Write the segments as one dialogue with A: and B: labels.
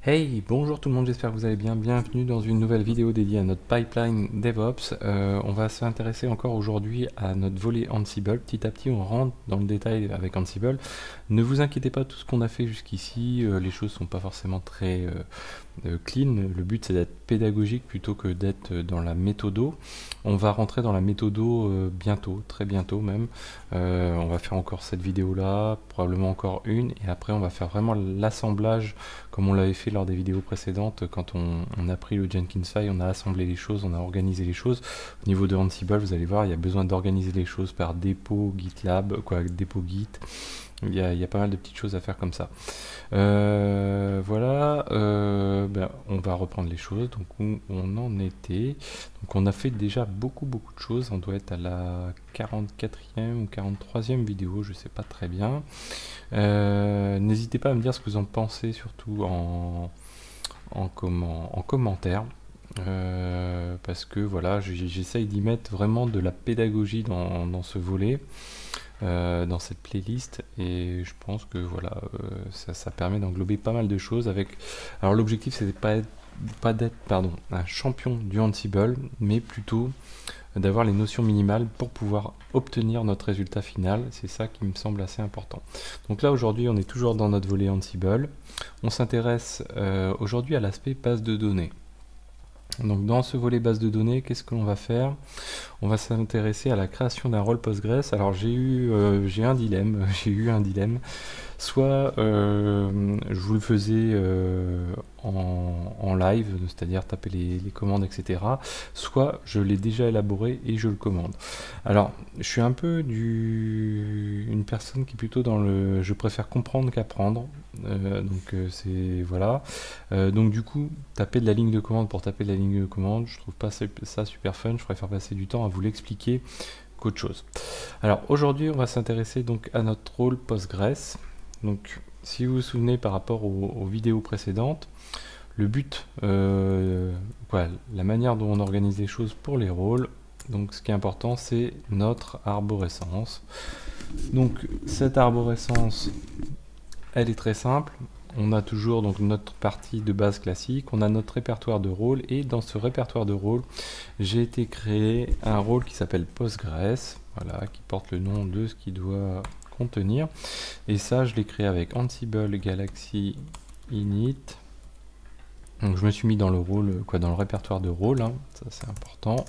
A: Hey, bonjour tout le monde, j'espère que vous allez bien. Bienvenue dans une nouvelle vidéo dédiée à notre pipeline DevOps. On va s'intéresser encore aujourd'hui à notre volet Ansible. Petit à petit, on rentre dans le détail avec Ansible. Ne vous inquiétez pas, tout ce qu'on a fait jusqu'ici, les choses sont pas forcément très clean. Le but, c'est d'être pédagogique plutôt que d'être dans la méthodo. On va rentrer dans la méthodo bientôt, très bientôt même. On va faire encore cette vidéo-là, probablement encore une, et après on va faire vraiment l'assemblage comme on l'avait fait lors des vidéos précédentes. Quand on a pris le Jenkins file, on a assemblé les choses, on a organisé les choses. Au niveau de Ansible, vous allez voir, il y a besoin d'organiser les choses par dépôt GitLab, dépôt Git. Il y a pas mal de petites choses à faire comme ça. Voilà, on va reprendre les choses. Donc où on en était. Donc on a fait déjà beaucoup de choses. On doit être à la 44e ou 43e vidéo, je sais pas très bien. N'hésitez pas à me dire ce que vous en pensez, surtout en commentaire. Parce que voilà, j'essaye d'y mettre vraiment de la pédagogie dans ce volet, dans cette playlist, et je pense que voilà, ça permet d'englober pas mal de choses avec. Alors l'objectif, c'est pas d'être un champion du Ansible, mais plutôt d'avoir les notions minimales pour pouvoir obtenir notre résultat final. C'est ça qui me semble assez important. Donc là aujourd'hui on est toujours dans notre volet Ansible. On s'intéresse aujourd'hui à l'aspect base de données. Donc dans ce volet base de données, qu'est-ce que l'on va faire? On va s'intéresser à la création d'un rôle Postgres. Alors j'ai eu un dilemme, j'ai eu un dilemme. Soit je vous le faisais en live, c'est-à-dire taper les commandes, etc. Soit je l'ai déjà élaboré et je le commande. Alors, je suis un peu une personne qui est plutôt dans le je préfère comprendre qu'apprendre. C'est voilà. Donc du coup, taper de la ligne de commande pour taper de la ligne de commande, je trouve pas ça super fun. Je préfère passer du temps à vous l'expliquer qu'autre chose. Alors aujourd'hui, on va s'intéresser donc à notre rôle Postgres. Donc, si vous vous souvenez par rapport aux vidéos précédentes, le but, la manière dont on organise les choses pour les rôles, donc ce qui est important, c'est notre arborescence. Donc, cette arborescence, elle est très simple. On a toujours donc notre partie de base classique, on a notre répertoire de rôles, et dans ce répertoire de rôles, j'ai été créer un rôle qui s'appelle Postgres, voilà, qui porte le nom de ce qu'il doit contenir. Et ça, je l'ai créé avec Ansible Galaxy Init. Donc je me suis mis dans le rôle, dans le répertoire de rôle, hein, ça c'est important.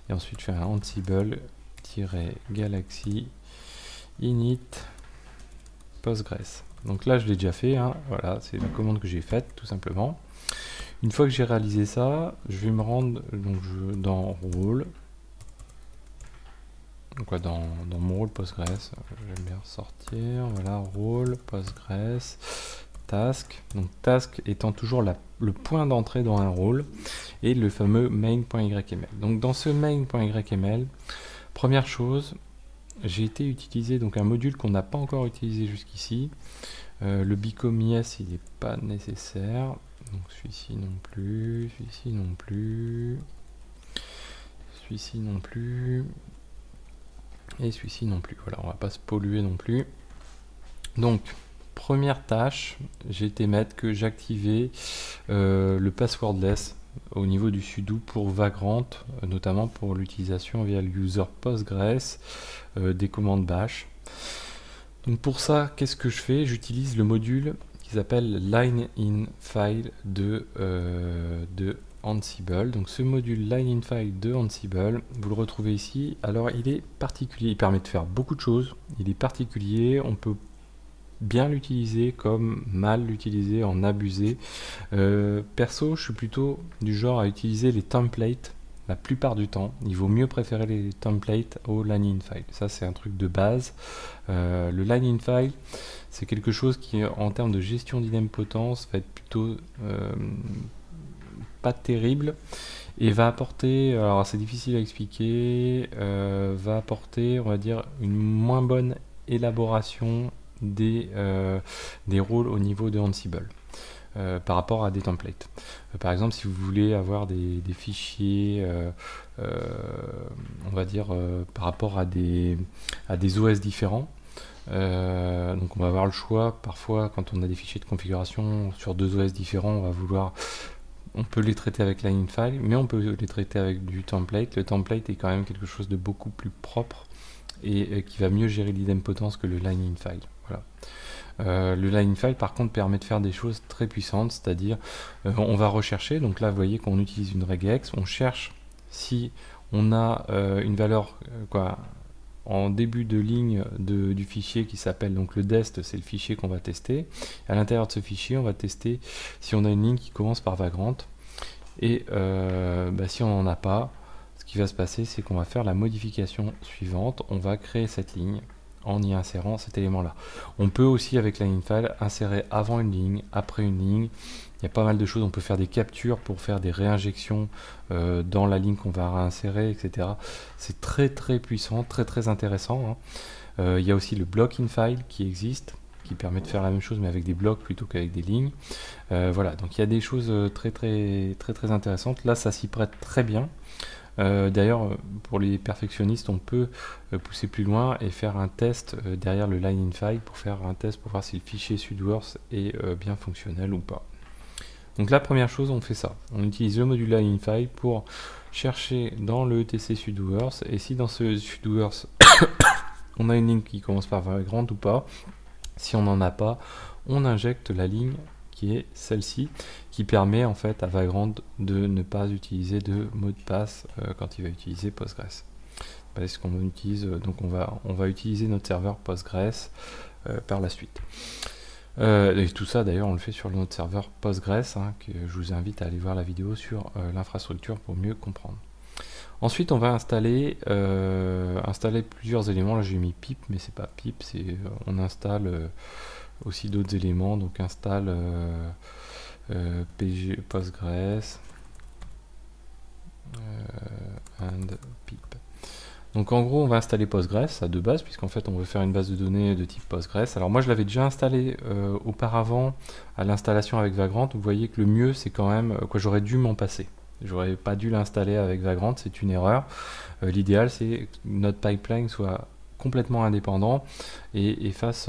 A: Et ensuite je fais un Ansible-Galaxy Init Postgres. Donc là je l'ai déjà fait, hein, voilà, c'est la commande que j'ai faite tout simplement. Une fois que j'ai réalisé ça, je vais me rendre donc dans rôle. Donc, dans mon rôle Postgres, j'aime bien sortir, voilà, rôle Postgres, task. Donc task étant toujours le point d'entrée dans un rôle, et le fameux main.yml. Donc dans ce main.yml, première chose, j'ai été utiliser donc un module qu'on n'a pas encore utilisé jusqu'ici. Le become yes, il n'est pas nécessaire. Donc celui-ci non plus, celui-ci non plus, celui-ci non plus. Et celui-ci non plus. Voilà, on va pas se polluer non plus. Donc, première tâche, j'ai été mettre que j'activais le passwordless au niveau du sudo pour Vagrant, notamment pour l'utilisation via le user Postgres des commandes bash. Donc pour ça, qu'est-ce que je fais? J'utilise le module qui s'appelle line-in-file de Ansible. Donc ce module line-in-file de Ansible, vous le retrouvez ici. Alors il est particulier, il permet de faire beaucoup de choses. Il est particulier, on peut bien l'utiliser comme mal l'utiliser, en abuser. Perso, je suis plutôt du genre à utiliser les templates. La plupart du temps, il vaut mieux préférer les templates au line-in-file. Ça, c'est un truc de base. Le line-in-file, c'est quelque chose qui, en termes de gestion d'idempotence, va être plutôt pas terrible, et va apporter, alors c'est difficile à expliquer, va apporter, on va dire, une moins bonne élaboration des rôles au niveau de Ansible. Par rapport à des templates. Par exemple, si vous voulez avoir des fichiers, on va dire, par rapport à des OS différents, Donc on va avoir le choix, parfois quand on a des fichiers de configuration sur deux OS différents, on peut les traiter avec line file, mais on peut les traiter avec du template. Le template est quand même quelque chose de beaucoup plus propre et qui va mieux gérer l'idempotence que le line file. Voilà. Le line file par contre permet de faire des choses très puissantes, c'est-à-dire on va rechercher, donc là vous voyez qu'on utilise une regex, on cherche si on a une valeur en début de ligne du fichier qui s'appelle donc le dest, c'est le fichier qu'on va tester. À l'intérieur de ce fichier, on va tester si on a une ligne qui commence par Vagrant. Et si on n'en a pas, ce qui va se passer, c'est qu'on va faire la modification suivante. On va créer cette ligne en y insérant cet élément-là. On peut aussi, avec line file, insérer avant une ligne, après une ligne. Il y a pas mal de choses. On peut faire des captures pour faire des réinjections dans la ligne qu'on va réinsérer, etc. C'est très très puissant, très très intéressant, hein. Il y a aussi le blocking file qui existe, qui permet de faire la même chose mais avec des blocs plutôt qu'avec des lignes. Voilà, donc il y a des choses très intéressantes. Là, ça s'y prête très bien. D'ailleurs, pour les perfectionnistes, on peut pousser plus loin et faire un test derrière le line in file pour faire un test pour voir si le fichier Sudworth est bien fonctionnel ou pas. Donc la première chose, on fait ça. On utilise le module line in file pour chercher dans le etc Sudworth, et si dans ce Sudworth on a une ligne qui commence par Vagrant ou pas. Si on n'en a pas, on injecte la ligne qui est celle-ci, qui permet en fait à Vagrant de ne pas utiliser de mot de passe quand il va utiliser Postgres. Parce qu'on utilise, donc on va utiliser notre serveur Postgres par la suite. Et tout ça d'ailleurs on le fait sur notre serveur Postgres, hein, que je vous invite à aller voir la vidéo sur l'infrastructure pour mieux comprendre. Ensuite on va installer plusieurs éléments. Là j'ai mis pip, mais c'est pas pip, on installe aussi d'autres éléments. Donc installe pg Postgres and pip. Donc en gros on va installer Postgres à deux bases, puisqu'en fait on veut faire une base de données de type Postgres. Alors moi je l'avais déjà installé auparavant à l'installation avec Vagrant. Vous voyez que le mieux c'est quand même j'aurais dû m'en passer. J'aurais pas dû l'installer avec Vagrant, c'est une erreur. L'idéal c'est que notre pipeline soit complètement indépendant et fasse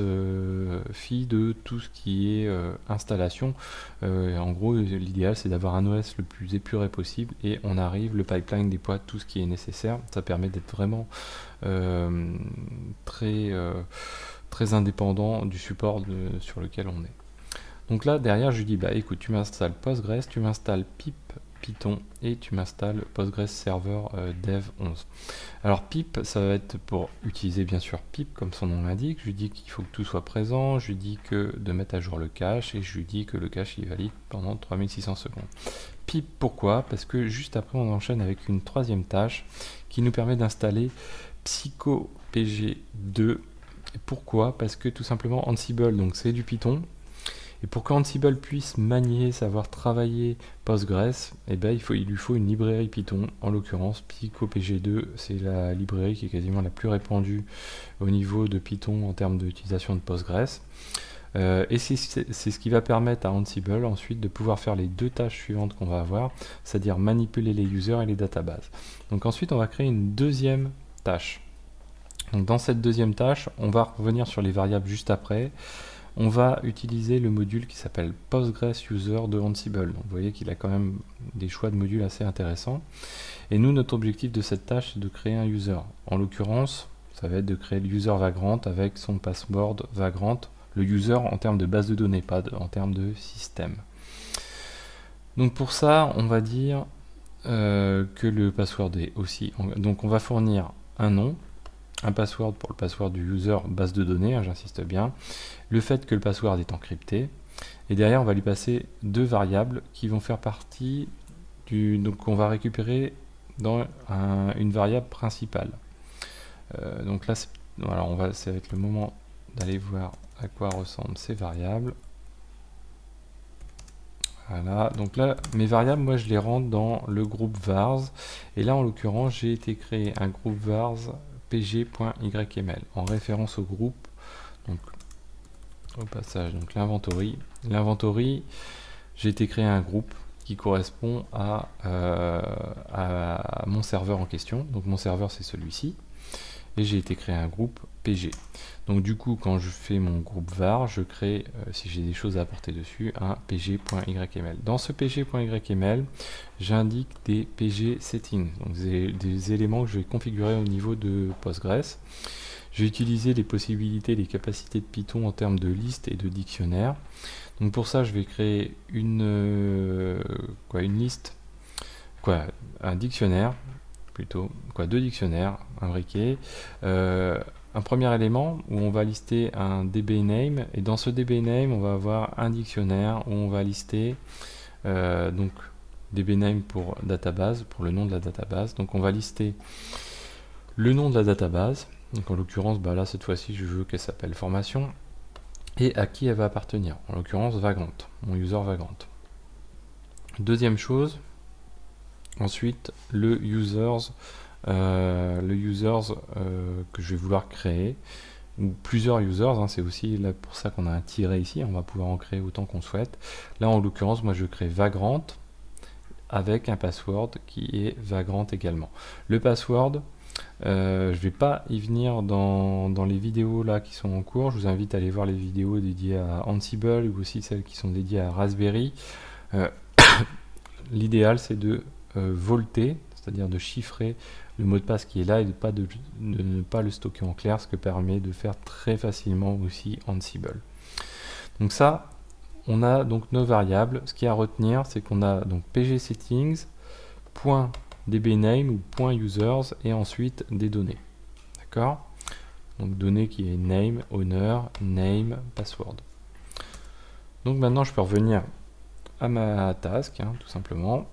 A: fi de tout ce qui est installation. En gros, l'idéal c'est d'avoir un OS le plus épuré possible et on arrive, le pipeline déploie tout ce qui est nécessaire. Ça permet d'être vraiment très indépendant du support sur lequel on est. Donc là, derrière, je lui dis, bah écoute, tu m'installes Postgres, tu m'installes pip Python et tu m'installes Postgres Server Dev 11. Alors pip, ça va être pour utiliser bien sûr pip comme son nom l'indique. Je lui dis qu'il faut que tout soit présent, je lui dis que de mettre à jour le cache et je lui dis que le cache est valide pendant 3600 secondes. Pip, pourquoi? Parce que juste après on enchaîne avec une troisième tâche qui nous permet d'installer psychopg2. Pourquoi? Parce que tout simplement Ansible, donc c'est du Python. Et pour qu'Ansible puisse manier, savoir travailler Postgres, eh ben, il lui faut une librairie Python. En l'occurrence, PycoPG2, c'est la librairie qui est quasiment la plus répandue au niveau de Python en termes d'utilisation de Postgres. Et c'est ce qui va permettre à Ansible ensuite de pouvoir faire les deux tâches suivantes qu'on va avoir, c'est-à-dire manipuler les users et les databases. Donc ensuite, on va créer une deuxième tâche. Donc dans cette deuxième tâche, on va revenir sur les variables juste après. On va utiliser le module qui s'appelle PostgreSuser de Ansible. Donc vous voyez qu'il a quand même des choix de modules assez intéressants. Et nous, notre objectif de cette tâche, c'est de créer un user. En l'occurrence, ça va être de créer le user Vagrant avec son password Vagrant. Le user en termes de base de données, pas en termes de système. Donc pour ça, on va dire que le password est aussi... Donc on va fournir un nom, un password pour le password du user base de données, hein, j'insiste bien, le fait que le password est encrypté, et derrière on va lui passer deux variables qui vont faire partie donc on va récupérer dans une variable principale. Donc là, voilà, ça va être le moment d'aller voir à quoi ressemblent ces variables. Voilà, donc là, mes variables, moi je les rentre dans le groupe vars, et là en l'occurrence, j'ai été créer un groupe vars pg.yml en référence au groupe, donc au passage, donc l'inventory. L'inventory, j'ai été créer un groupe qui correspond à mon serveur en question. Donc mon serveur c'est celui-ci. et j'ai été créer un groupe PG. Donc du coup, quand je fais mon groupe var, je crée, si j'ai des choses à apporter dessus, un pg.yml. Dans ce pg.yml, j'indique des pg settings, donc des éléments que je vais configurer au niveau de Postgres. Je vais utiliser les possibilités, les capacités de Python en termes de liste et de dictionnaire. Donc pour ça, je vais créer une liste, un dictionnaire, plutôt, deux dictionnaires imbriqués. Un premier élément où on va lister un dbName, et dans ce dbName, on va avoir un dictionnaire où on va lister donc dbName pour database, pour le nom de la database. Donc on va lister le nom de la database. Donc en l'occurrence, là cette fois-ci, je veux qu'elle s'appelle formation, et à qui elle va appartenir. En l'occurrence, Vagrant, mon user Vagrant. Deuxième chose, ensuite le users que je vais vouloir créer, ou plusieurs users, c'est aussi là pour ça qu'on a un tiret ici, on va pouvoir en créer autant qu'on souhaite. Là en l'occurrence, moi je crée Vagrant avec un password qui est Vagrant également. Le password, je vais pas y venir dans les vidéos là qui sont en cours. Je vous invite à aller voir les vidéos dédiées à Ansible ou aussi celles qui sont dédiées à Raspberry. L'idéal c'est de volter, c'est-à-dire de chiffrer le mot de passe qui est là et de ne pas le stocker en clair, ce que permet de faire très facilement aussi Ansible. Donc ça, on a donc nos variables. Ce qu'il y a à retenir, c'est qu'on a donc pgsettings.dbName ou .users et ensuite des données. D'accord? Donc données qui est name, owner, name, password. Donc maintenant, je peux revenir à ma task, tout simplement.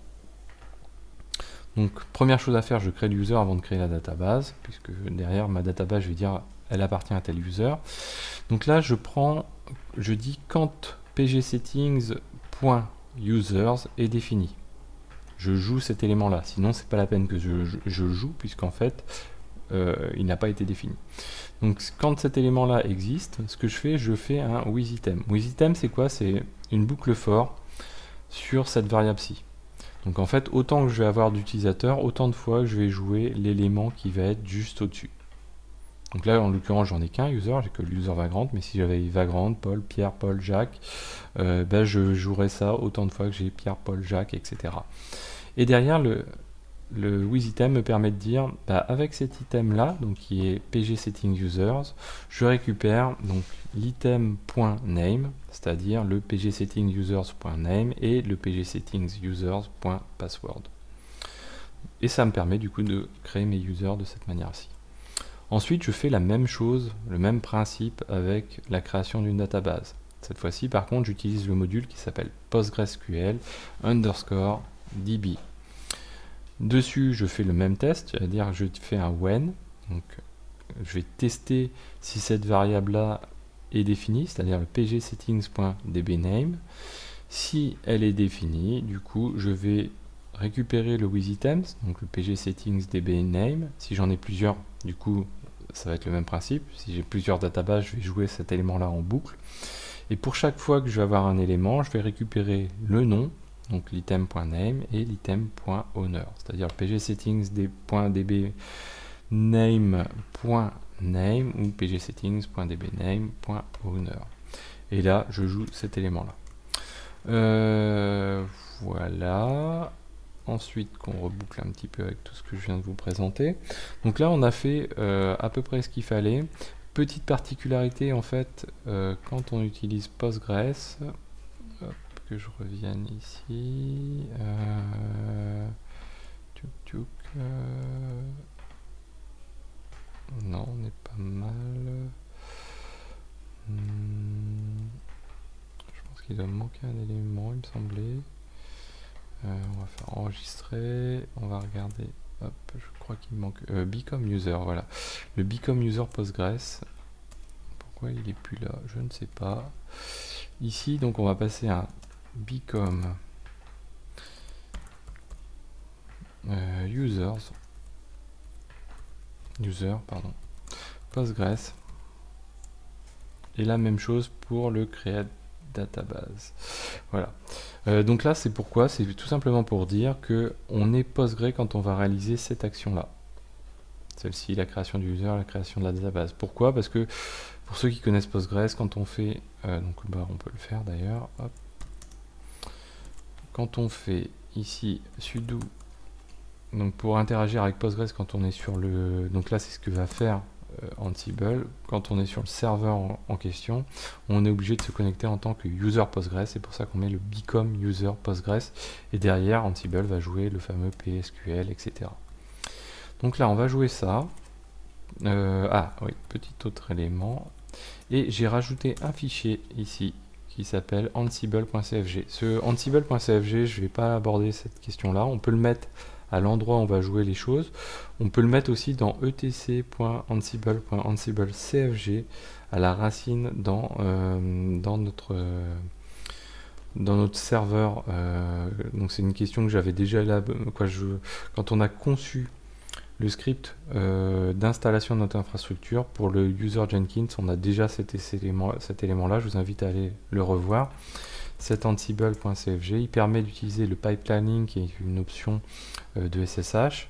A: Donc première chose à faire, je crée l'user avant de créer la database, puisque derrière ma database, je vais dire elle appartient à tel user. Donc là, je dis quand pgsettings.users est défini. Je joue cet élément-là, sinon c'est pas la peine que je joue, puisqu'en fait, il n'a pas été défini. Donc quand cet élément-là existe, ce que je fais un withItem. WithItem, c'est quoi? C'est une boucle for sur cette variable-ci. Donc en fait, autant que je vais avoir d'utilisateurs, autant de fois que je vais jouer l'élément qui va être juste au-dessus. Donc là, en l'occurrence, j'en ai qu'un user, j'ai que l'user Vagrant, mais si j'avais Vagrant, Paul, Pierre, Paul, Jacques, je jouerais ça autant de fois que j'ai Pierre, Paul, Jacques, etc. Et derrière, le withItem me permet de dire, avec cet item-là, donc qui est pgSettingUsers, je récupère donc l'item.name, c'est-à-dire le pgSettingUsers.name et le pgSettingUsers.password. Et ça me permet du coup de créer mes users de cette manière-ci. Ensuite, je fais la même chose, le même principe avec la création d'une database. Cette fois-ci, par contre, j'utilise le module qui s'appelle PostgreSQL _db. Dessus, je fais le même test, c'est-à-dire je fais un when. Donc, je vais tester si cette variable-là est définie, c'est-à-dire le pgsettings.dbName. Si elle est définie, du coup, je vais récupérer le withItems, donc le pgSettingsDBName. Si j'en ai plusieurs, du coup, ça va être le même principe. Si j'ai plusieurs databases, je vais jouer cet élément-là en boucle. Et pour chaque fois que je vais avoir un élément, je vais récupérer le nom, donc l'item.name et l'item.owner, c'est-à-dire pgsettings.dbName.name ou pgsettings.dbName.owner. Et là, je joue cet élément-là. Voilà. Ensuite, qu'on reboucle un petit peu avec tout ce que je viens de vous présenter. Donc là, on a fait à peu près ce qu'il fallait. Petite particularité, en fait, quand on utilise Postgres, que je revienne ici. Non, on est pas mal. Je pense qu'il doit me manquer un élément, il me semblait. On va faire enregistrer. On va regarder. Hop, je crois qu'il me manque. Become user, voilà. Le become user Postgres. Pourquoi il est plus là? Je ne sais pas. Ici, donc, on va passer à become Postgres, et la même chose pour le create database. Voilà. Donc là, c'est pourquoi, c'est tout simplement pour dire que on est Postgre quand on va réaliser cette action là. celle-ci, la création du user, la création de la database. Pourquoi? Parce que pour ceux qui connaissent Postgres, quand on fait, donc bah, on peut le faire d'ailleurs, quand on fait ici sudo, donc pour interagir avec Postgres quand on est sur le, donc là c'est ce que va faire Ansible, quand on est sur le serveur en question, on est obligé de se connecter en tant que user Postgres, c'est pour ça qu'on met le become user Postgres, et derrière Ansible va jouer le fameux PSQL, etc. Donc là on va jouer ça. Ah oui, petit autre élément, et j'ai rajouté un fichier ici qui s'appelle ansible.cfg. Ce ansible.cfg, je ne vais pas aborder cette question là, on peut le mettre à l'endroit où on va jouer les choses. On peut le mettre aussi dans etc.ansible.ansible.cfg à la racine dans notre serveur. Donc c'est une question que j'avais déjà là, quand on a conçu le script d'installation de notre infrastructure pour le user Jenkins, on a déjà cet élément là. Je vous invite à aller le revoir. Cet ansible.cfg, il permet d'utiliser le pipelining qui est une option de SSH,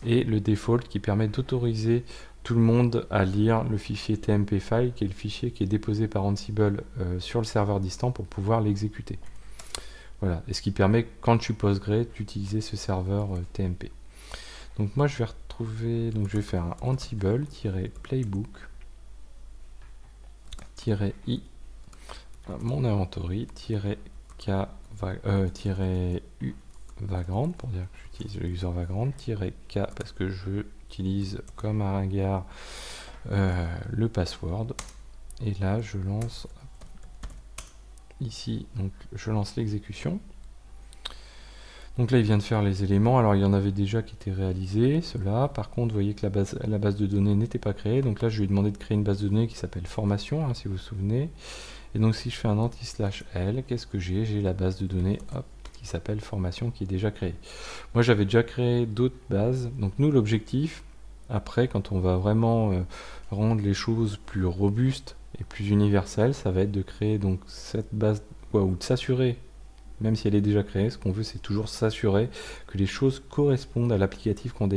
A: et le default qui permet d'autoriser tout le monde à lire le fichier tmp file, qui est le fichier qui est déposé par Ansible sur le serveur distant pour pouvoir l'exécuter. Voilà, et ce qui permet, quand je suis Postgre, d'utiliser ce serveur tmp. Donc moi je vais retrouver, donc je vais faire un ansible-playbook-i mon inventory -k -u vagrant, pour dire que j'utilise le user vagrant, -k parce que je utilise comme un ringard le password, et là je lance ici, donc je lance l'exécution. Donc là il vient de faire les éléments, alors il y en avait déjà qui étaient réalisés, ceux-là. Par contre vous voyez que la base de données n'était pas créée, donc là je lui ai demandé de créer une base de données qui s'appelle formation, hein, si vous vous souvenez. Et donc si je fais un anti/l, qu'est-ce que j'ai? J'ai la base de données qui s'appelle formation, qui est déjà créée. Moi j'avais déjà créé d'autres bases, donc nous l'objectif, après quand on va vraiment rendre les choses plus robustes et plus universelles, ça va être de créer donc cette base, ou de s'assurer, même si elle est déjà créée, ce qu'on veut c'est toujours s'assurer que les choses correspondent à l'applicatif qu'on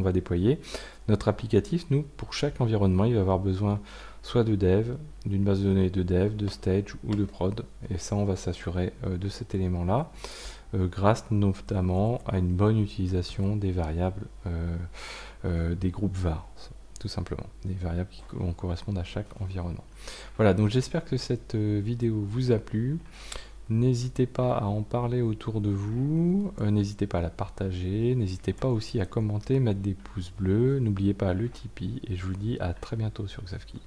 A: va déployer. Notre applicatif, nous, pour chaque environnement, il va avoir besoin soit de dev, d'une base de données de dev, de stage ou de prod, et ça on va s'assurer de cet élément là, grâce notamment à une bonne utilisation des variables des groupes var, tout simplement, des variables qui correspondent à chaque environnement. Voilà, donc j'espère que cette vidéo vous a plu. N'hésitez pas à en parler autour de vous, n'hésitez pas à la partager, n'hésitez pas aussi à commenter, mettre des pouces bleus, n'oubliez pas le Tipeee, et je vous dis à très bientôt sur Xavki.